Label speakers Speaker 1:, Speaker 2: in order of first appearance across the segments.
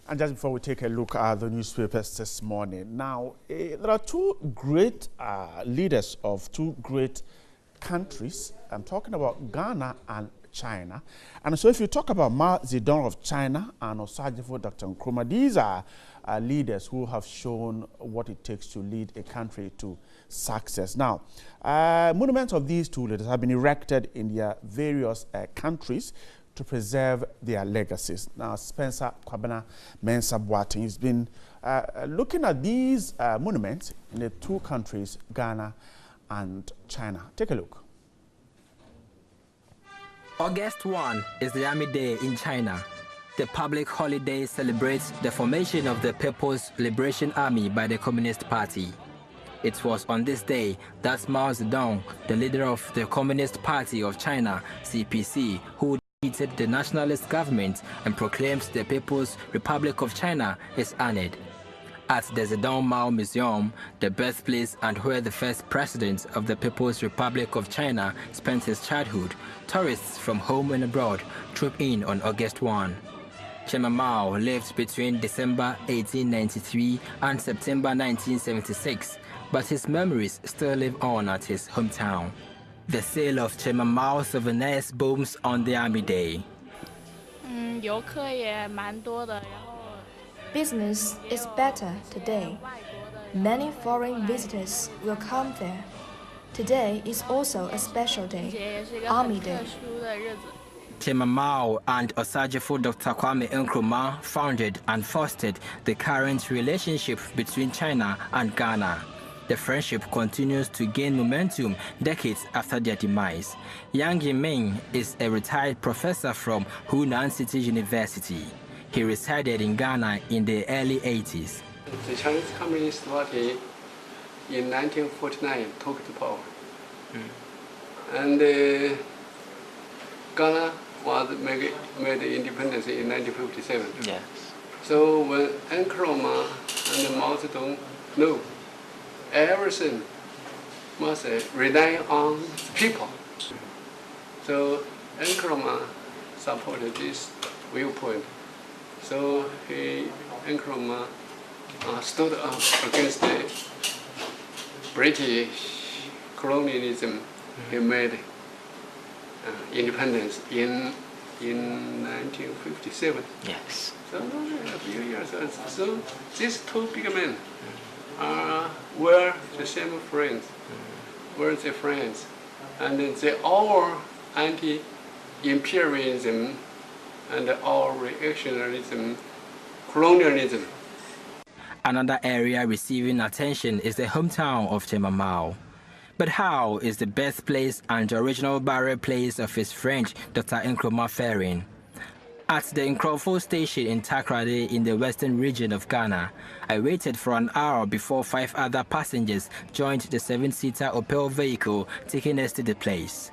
Speaker 1: And just before we take a look at the newspapers this morning, now there are two great leaders of two great countries. I'm talking about Ghana and China. And so if you talk about Mao Zedong of China and Osajifo Dr. Nkrumah, these are leaders who have shown what it takes to lead a country to success. Now, monuments of these two leaders have been erected in their various countries to preserve their legacies. Now, Spencer Kwame Mensah Boateng has been looking at these monuments in the two countries, Ghana and China. Take a look.
Speaker 2: August 1 is the Army Day in China. The public holiday celebrates the formation of the People's Liberation Army by the Communist Party. It was on this day that Mao Zedong, the leader of the Communist Party of China, CPC, who defeated the nationalist government and proclaimed the People's Republic of China, is honored. At the Zedong Mao Museum, the birthplace and where the first president of the People's Republic of China spent his childhood, tourists from home and abroad troop in on August 1. Chairman Mao lived between December 1893 and September 1976, but his memories still live on at his hometown. The sale of Chairman Mao souvenirs booms on the Army Day.
Speaker 3: Business is better today. Many foreign visitors will come there. Today is also a special day, Army Day.
Speaker 2: Chairman Mao and Osajifo Dr. Kwame Nkrumah founded and fostered the current relationship between China and Ghana. The friendship continues to gain momentum decades after their demise. Yang Yiming is a retired professor from Hunan City University. He resided in Ghana in the early 80s.
Speaker 4: The Chinese Communist Party in 1949 took the power. And Ghana was made independence in 1957.
Speaker 2: Yes.
Speaker 4: So when Nkrumah and Mao Zedong, no, everything must rely on people. So Nkrumah supported this viewpoint. So Nkrumah stood up against the British colonialism. He made independence in 1957.
Speaker 2: Yes.
Speaker 4: So a few years. So these two big men were the same friends. Were the friends, and they all anti-imperialism and all reactionarism, colonialism.
Speaker 2: Another area receiving attention is the hometown of Chairman Mao. But how is the birthplace and the original burial place of his friend Dr. Nkrumah faring? At the Nkrumah station in Takrady in the western region of Ghana, I waited for an hour before 5 other passengers joined the 7-seater Opel vehicle taking us to the place.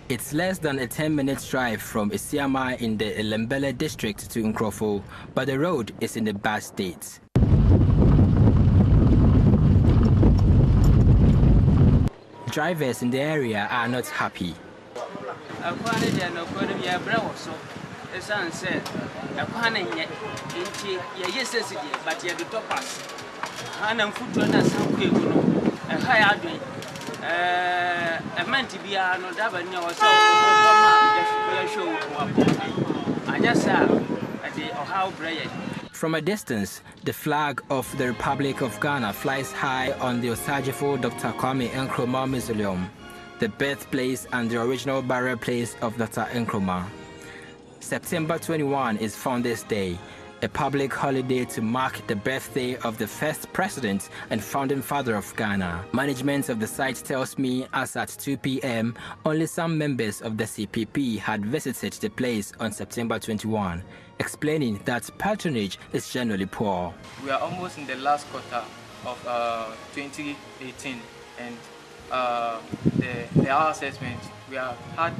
Speaker 2: It's less than a 10-minute drive from Isiama in the Elembele district to Nkrumah, but the road is in a bad state. Drivers in the area are not happy. From a distance, the flag of the Republic of Ghana flies high on the Osajifo Dr. Kwame Nkrumah Mausoleum, the birthplace and the original burial place of Dr. Nkrumah. September 21 is Founders Day, a public holiday to mark the birthday of the first president and founding father of Ghana. Management of the site tells me as at 2 p.m., only some members of the CPP had visited the place on September 21, explaining that patronage is generally poor.
Speaker 5: We are almost in the last quarter of 2018, and our assessment, we have had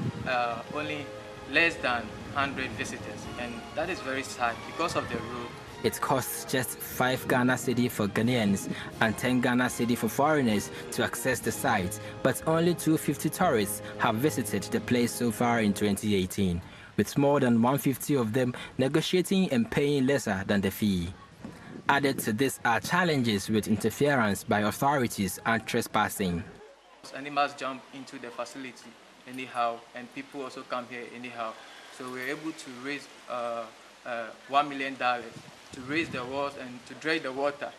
Speaker 5: only less than 100 visitors, and that is very sad because of the road
Speaker 2: It costs just 5 Ghana cedi for Ghanaians and 10 Ghana cedi for foreigners to access the site, but only 250 tourists have visited the place so far in 2018, with more than 150 of them negotiating and paying lesser than the fee. Added to this are challenges with interference by authorities and trespassing.
Speaker 5: Animals jump into the facility anyhow, and people also come here anyhow. So we're able to raise $1 million to raise the walls and to drain the water.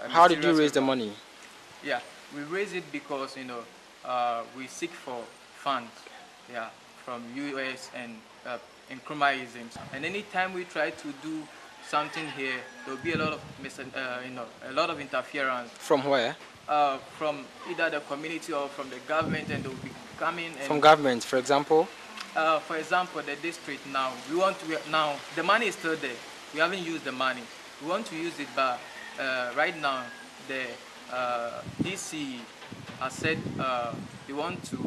Speaker 2: How did you raise the money?
Speaker 5: Yeah, we raise it because we seek for funds, from US and Nkrumah. And anytime we try to do something here, there will be a lot of interference.
Speaker 2: From where?
Speaker 5: From either the community or from the government, and they will be coming. And
Speaker 2: from government, for example?
Speaker 5: For example, the district now, now the money is still there. We haven't used the money. We want to use it, but right now the DC has said they want to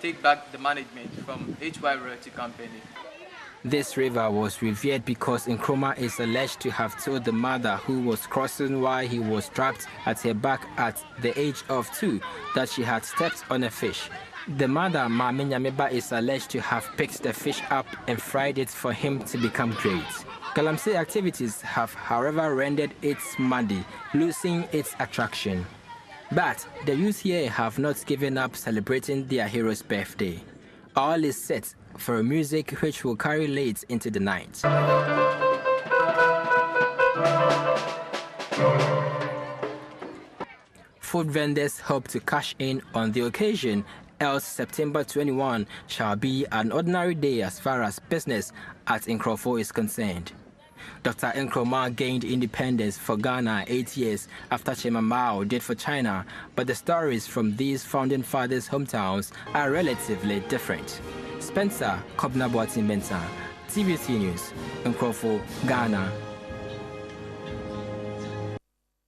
Speaker 5: take back the management from HY Royalty Company.
Speaker 2: This river was revered because Nkrumah is alleged to have told the mother who was crossing while he was trapped at her back at the age of 2 that she had stepped on a fish. The mother, Mame Nyameba, is alleged to have picked the fish up and fried it for him to become great. Galamsey activities have, however, rendered it muddy, losing its attraction. But the youth here have not given up celebrating their hero's birthday. All is set for music which will carry late into the night. Food vendors hope to cash in on the occasion, else September 21 shall be an ordinary day as far as business at Nkrumah is concerned. Dr. Nkrumah gained independence for Ghana 8 years after Chairman Mao did for China, but the stories from these founding fathers' hometowns are relatively different. Spencer Kobna Boatin Bensa, TVC News, Nkrumah, Ghana.